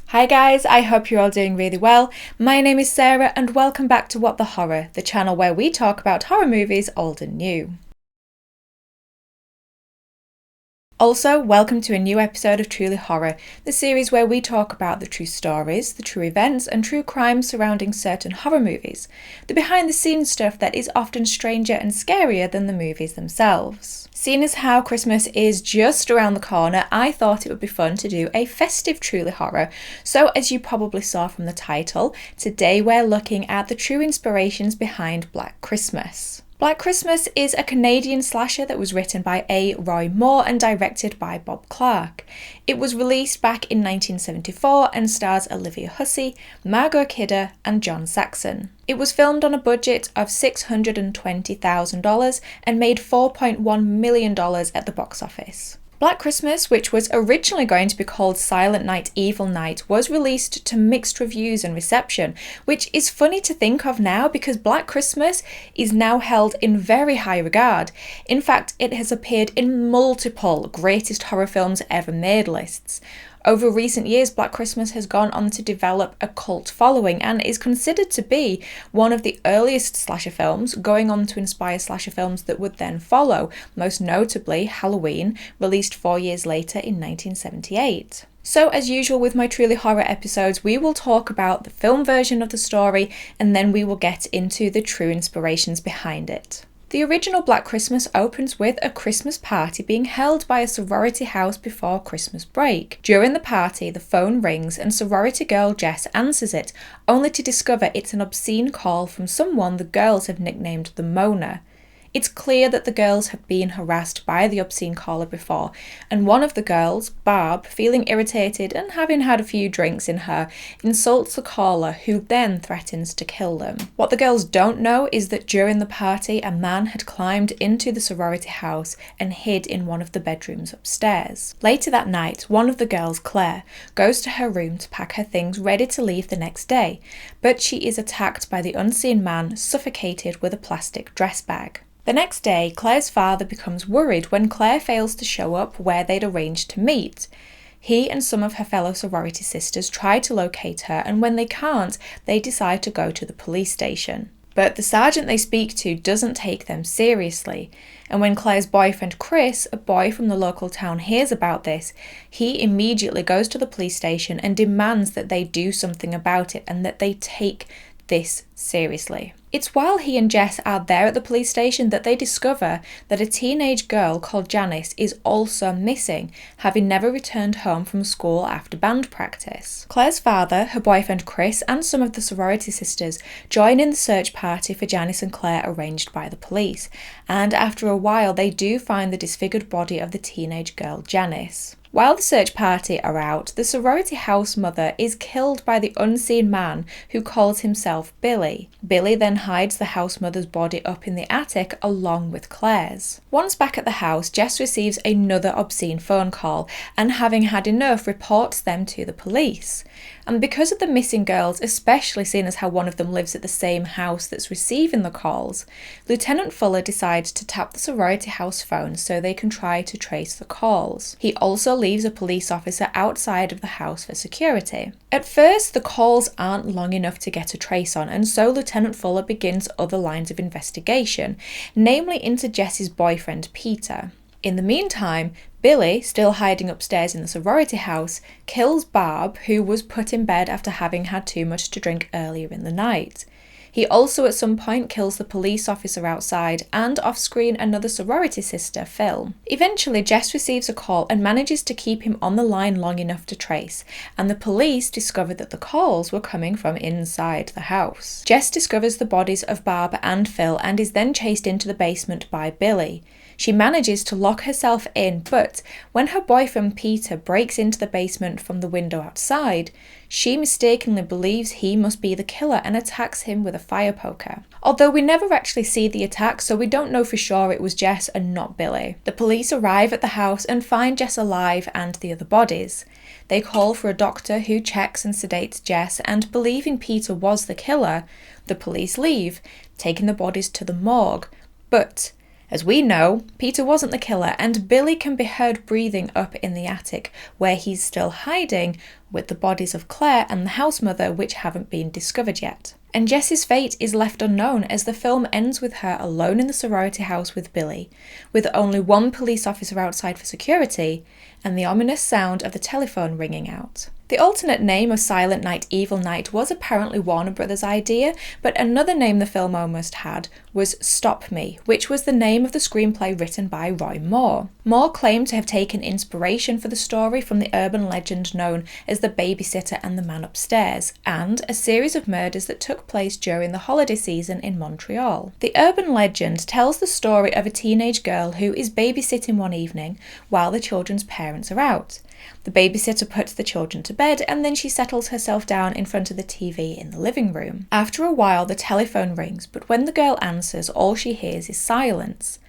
Hi guys, I hope you're all doing really well. My name is Sarah and welcome back to What the Horror, the channel where we talk about horror movies old and new. Also, welcome to a new episode of Truly Horror, the series where we talk about the true stories, the true events and true crimes surrounding certain horror movies, the behind the scenes stuff that is often stranger and scarier than the movies themselves. Seeing as how Christmas is just around the corner, I thought it would be fun to do a festive Truly Horror. So as you probably saw from the title, today we're looking at the true inspirations behind Black Christmas. Black Christmas is a Canadian slasher that was written by A. Roy Moore and directed by Bob Clark. It was released back in 1974 and stars Olivia Hussey, Margot Kidder and John Saxon. It was filmed on a budget of $620,000 and made $4.1 million at the box office. Black Christmas, which was originally going to be called Silent Night, Evil Night, was released to mixed reviews and reception, which is funny to think of now because Black Christmas is now held in very high regard. In fact, it has appeared in multiple greatest horror films ever made lists. Over recent years, Black Christmas has gone on to develop a cult following and is considered to be one of the earliest slasher films, going on to inspire slasher films that would then follow, most notably Halloween, released 4 years later in 1978. So as usual with my Truly Horror episodes, we will talk about the film version of the story and then we will get into the true inspirations behind it. The original Black Christmas opens with a Christmas party being held by a sorority house before Christmas break. During the party, the phone rings and sorority girl Jess answers it, only to discover it's an obscene call from someone the girls have nicknamed the Moaner. It's clear that the girls have been harassed by the obscene caller before, and one of the girls, Barb, feeling irritated and having had a few drinks in her, insults the caller, who then threatens to kill them. What the girls don't know is that during the party, a man had climbed into the sorority house and hid in one of the bedrooms upstairs. Later that night, one of the girls, Claire, goes to her room to pack her things ready to leave the next day, but she is attacked by the unseen man, suffocated with a plastic dress bag. The next day, Claire's father becomes worried when Claire fails to show up where they'd arranged to meet. He and some of her fellow sorority sisters try to locate her, and when they can't, they decide to go to the police station. But the sergeant they speak to doesn't take them seriously, and when Claire's boyfriend Chris, a boy from the local town, hears about this, he immediately goes to the police station and demands that they do something about it and that they take this seriously. It's while he and Jess are there at the police station that they discover that a teenage girl called Janice is also missing, having never returned home from school after band practice. Claire's father, her boyfriend Chris, and some of the sorority sisters join in the search party for Janice and Claire arranged by the police, and after a while they do find the disfigured body of the teenage girl Janice. While the search party are out, the sorority house mother is killed by the unseen man who calls himself Billy. Billy then hides the house mother's body up in the attic along with Claire's. Once back at the house, Jess receives another obscene phone call and, having had enough, reports them to the police. And because of the missing girls, especially seeing as how one of them lives at the same house that's receiving the calls, Lieutenant Fuller decides to tap the sorority house phone so they can try to trace the calls. He also leaves a police officer outside of the house for security. At first, the calls aren't long enough to get a trace on, and so Lieutenant Fuller begins other lines of investigation, namely into Jess's boyfriend Peter. In the meantime, Billy, still hiding upstairs in the sorority house, kills Barb, who was put in bed after having had too much to drink earlier in the night. He also at some point kills the police officer outside and off-screen another sorority sister, Phil. Eventually, Jess receives a call and manages to keep him on the line long enough to trace, and the police discover that the calls were coming from inside the house. Jess discovers the bodies of Barb and Phil and is then chased into the basement by Billy. She manages to lock herself in, but when her boyfriend Peter breaks into the basement from the window outside, she mistakenly believes he must be the killer and attacks him with a fire poker. Although we never actually see the attack, so we don't know for sure it was Jess and not Billy. The police arrive at the house and find Jess alive and the other bodies. They call for a doctor who checks and sedates Jess, and believing Peter was the killer, the police leave, taking the bodies to the morgue. But as we know, Peter wasn't the killer, and Billy can be heard breathing up in the attic, where he's still hiding, with the bodies of Claire and the house mother which haven't been discovered yet. And Jess's fate is left unknown as the film ends with her alone in the sorority house with Billy, with only one police officer outside for security, and the ominous sound of the telephone ringing out. The alternate name of Silent Night, Evil Night was apparently Warner Brothers' idea, but another name the film almost had was Stop Me, which was the name of the screenplay written by Roy Moore. Moore claimed to have taken inspiration for the story from the urban legend known as The Babysitter and the Man Upstairs, and a series of murders that took place during the holiday season in Montreal. The urban legend tells the story of a teenage girl who is babysitting one evening while the children's parents are out. The babysitter puts the children to bed and then she settles herself down in front of the TV in the living room. After a while, the telephone rings, but when the girl answers, all she hears is silence.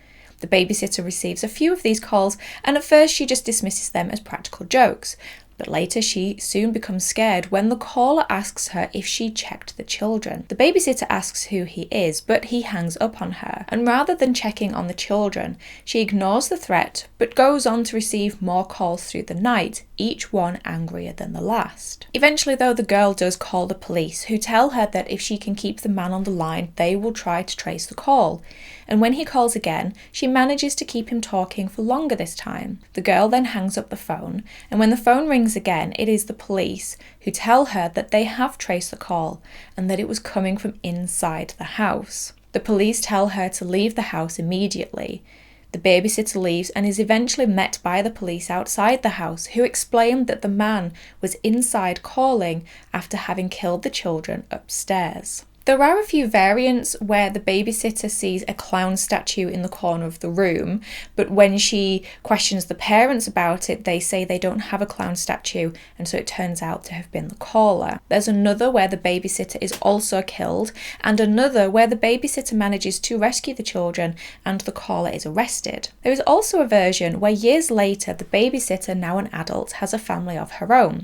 The babysitter receives a few of these calls, and at first she just dismisses them as practical jokes. But later she soon becomes scared when the caller asks her if she checked the children. The babysitter asks who he is, but he hangs up on her, and rather than checking on the children, she ignores the threat, but goes on to receive more calls through the night, each one angrier than the last. Eventually though, the girl does call the police, who tell her that if she can keep the man on the line, they will try to trace the call. And when he calls again, she manages to keep him talking for longer this time. The girl then hangs up the phone, and when the phone rings again, it is the police who tell her that they have traced the call and that it was coming from inside the house. The police tell her to leave the house immediately. The babysitter leaves and is eventually met by the police outside the house, who explain that the man was inside calling after having killed the children upstairs. There are a few variants where the babysitter sees a clown statue in the corner of the room, but when she questions the parents about it, they say they don't have a clown statue, and so it turns out to have been the caller. There's another where the babysitter is also killed, and another where the babysitter manages to rescue the children and the caller is arrested. There is also a version where years later the babysitter, now an adult, has a family of her own.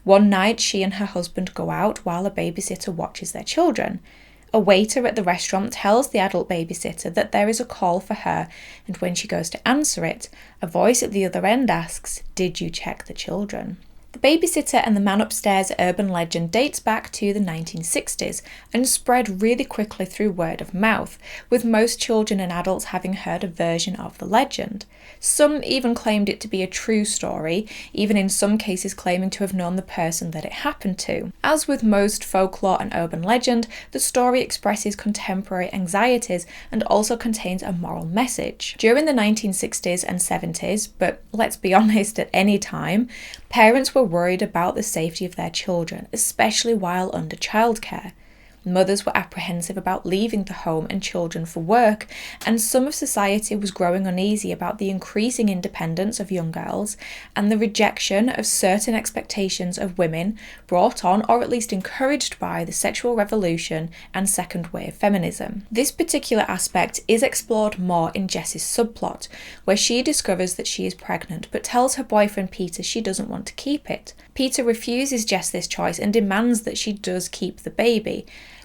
One night she and her husband go out while a babysitter watches their children. A waiter at the restaurant tells the adult babysitter that there is a call for her, and when she goes to answer it, a voice at the other end asks, "Did you check the children?" The Babysitter and the Man Upstairs urban legend dates back to the 1960s and spread really quickly through word of mouth, with most children and adults having heard a version of the legend. Some even claimed it to be a true story, even in some cases claiming to have known the person that it happened to. As with most folklore and urban legend, the story expresses contemporary anxieties and also contains a moral message. During the 1960s and 70s, but let's be honest, at any time, parents were worried about the safety of their children, especially while under childcare. Mothers were apprehensive about leaving the home and children for work, and some of society was growing uneasy about the increasing independence of young girls and the rejection of certain expectations of women brought on or at least encouraged by the sexual revolution and second wave feminism. This particular aspect is explored more in Jess's subplot, where she discovers that she is pregnant but tells her boyfriend Peter she doesn't want to keep it. Peter refuses Jess this choice and demands that she does keep the baby.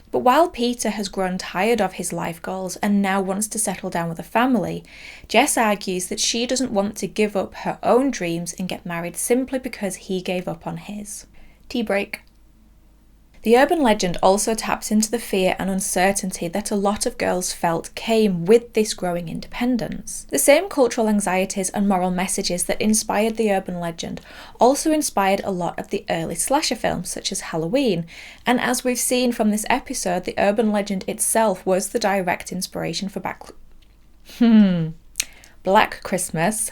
But while Peter has grown tired of his life goals and now wants to settle down with a family, Jess argues that she doesn't want to give up her own dreams and get married simply because he gave up on his. Tea break. The urban legend also taps into the fear and uncertainty that a lot of girls felt came with this growing independence. The same cultural anxieties and moral messages that inspired the urban legend also inspired a lot of the early slasher films such as Halloween, and as we've seen from this episode, the urban legend itself was the direct inspiration for Black Christmas,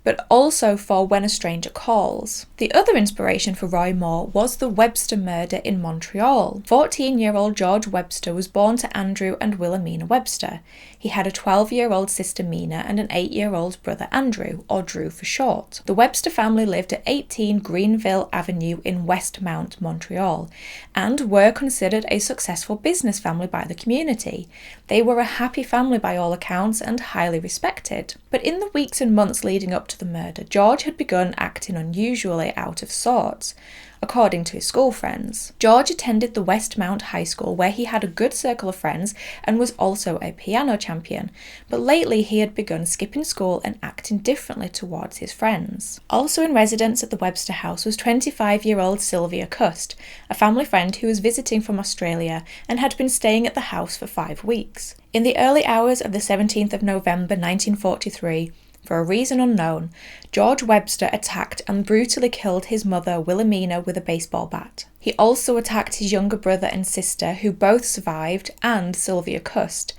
but also for When a Stranger Calls. The other inspiration for Roy Moore was the Webster murder in Montreal. 14-year-old George Webster was born to Andrew and Wilhelmina Webster. He had a 12-year-old sister Mina and an 8-year-old brother Andrew, or Drew for short. The Webster family lived at 18 Greenville Avenue in Westmount, Montreal, and were considered a successful business family by the community. They were a happy family by all accounts and highly respected. But in the weeks and months leading up to the murder, George had begun acting unusually out of sorts. according to his school friends. George attended the Westmount High School where he had a good circle of friends and was also a piano champion, but lately he had begun skipping school and acting differently towards his friends. Also in residence at the Webster house was 25-year-old Sylvia Cust, a family friend who was visiting from Australia and had been staying at the house for 5 weeks. In the early hours of the 17th of November 1943, for a reason unknown, George Webster attacked and brutally killed his mother Wilhelmina with a baseball bat. He also attacked his younger brother and sister, who both survived, and Sylvia Cust.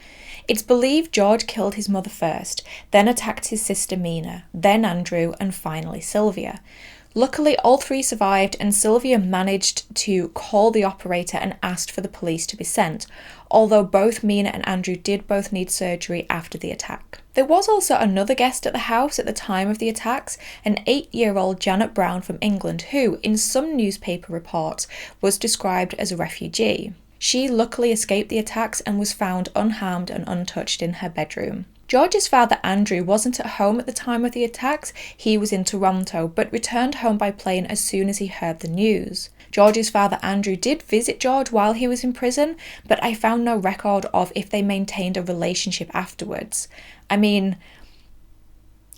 It's believed George killed his mother first, then attacked his sister Mina, then Andrew, and finally Sylvia. Luckily, all 3 survived, and Sylvia managed to call the operator and asked for the police to be sent, although both Mina and Andrew did both need surgery after the attack. There was also another guest at the house at the time of the attacks, an 8-year-old Janet Brown from England who, in some newspaper reports, was described as a refugee. She luckily escaped the attacks and was found unharmed and untouched in her bedroom. George's father Andrew wasn't at home at the time of the attacks. He was in Toronto, but returned home by plane as soon as he heard the news. George's father Andrew did visit George while he was in prison, but I found no record of if they maintained a relationship afterwards. I mean,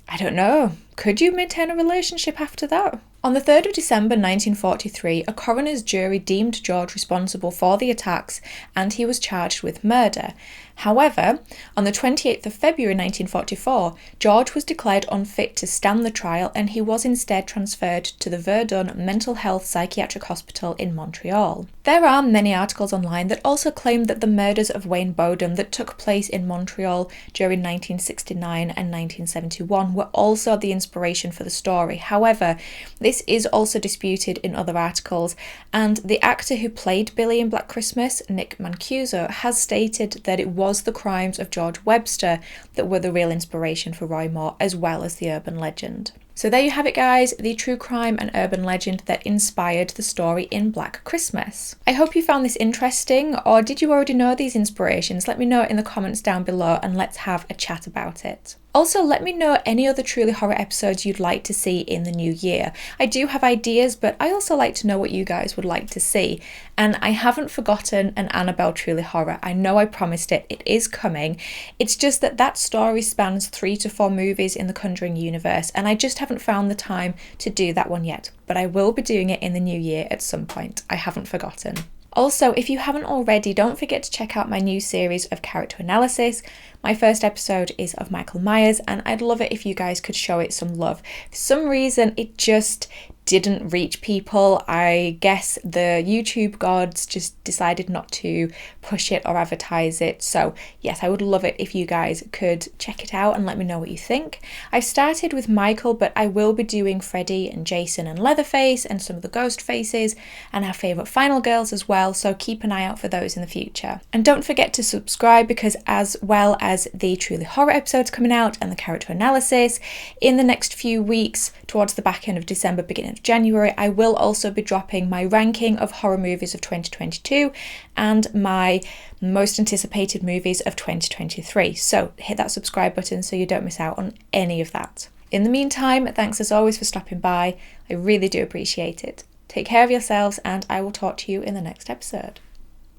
I don't know. Could you maintain a relationship after that? On the 3rd of December 1943, a coroner's jury deemed George responsible for the attacks and he was charged with murder. However, on the 28th of February 1944, George was declared unfit to stand the trial and he was instead transferred to the Verdun Mental Health Psychiatric Hospital in Montreal. There are many articles online that also claim that the murders of Wayne Bowden that took place in Montreal during 1969 and 1971 were also the inspiration for the story. However, this is also disputed in other articles, and the actor who played Billy in Black Christmas, Nick Mancuso, has stated that it was the crimes of George Webster that were the real inspiration for Roy Moore, as well as the urban legend. So there you have it, guys, the true crime and urban legend that inspired the story in Black Christmas. I hope you found this interesting, or did you already know these inspirations? Let me know in the comments down below and let's have a chat about it. Also, let me know any other Truly Horror episodes you'd like to see in the new year. I do have ideas, but I also like to know what you guys would like to see. And I haven't forgotten an Annabelle Truly Horror. I know I promised it. It is coming. It's just that that story spans 3 to 4 movies in the Conjuring universe, and I just haven't found the time to do that one yet. But I will be doing it in the new year at some point. I haven't forgotten. Also, if you haven't already, don't forget to check out my new series of character analysis. My first episode is of Michael Myers, and I'd love it if you guys could show it some love. For some reason, it just didn't reach people. I guess the YouTube gods just decided not to push it or advertise it. So yes, I would love it if you guys could check it out and let me know what you think. I've started with Michael, but I will be doing Freddy and Jason and Leatherface and some of the ghost faces and our favourite final girls as well. So keep an eye out for those in the future. And don't forget to subscribe, because as well as the Truly Horror episodes coming out and the character analysis, in the next few weeks, towards the back end of December, beginning of January, I will also be dropping my ranking of horror movies of 2022 and my most anticipated movies of 2023. So hit that subscribe button so you don't miss out on any of that. In the meantime, thanks as always for stopping by. I really do appreciate it. Take care of yourselves, and I will talk to you in the next episode.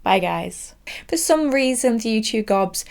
Bye, guys. For some reason, the YouTube gobs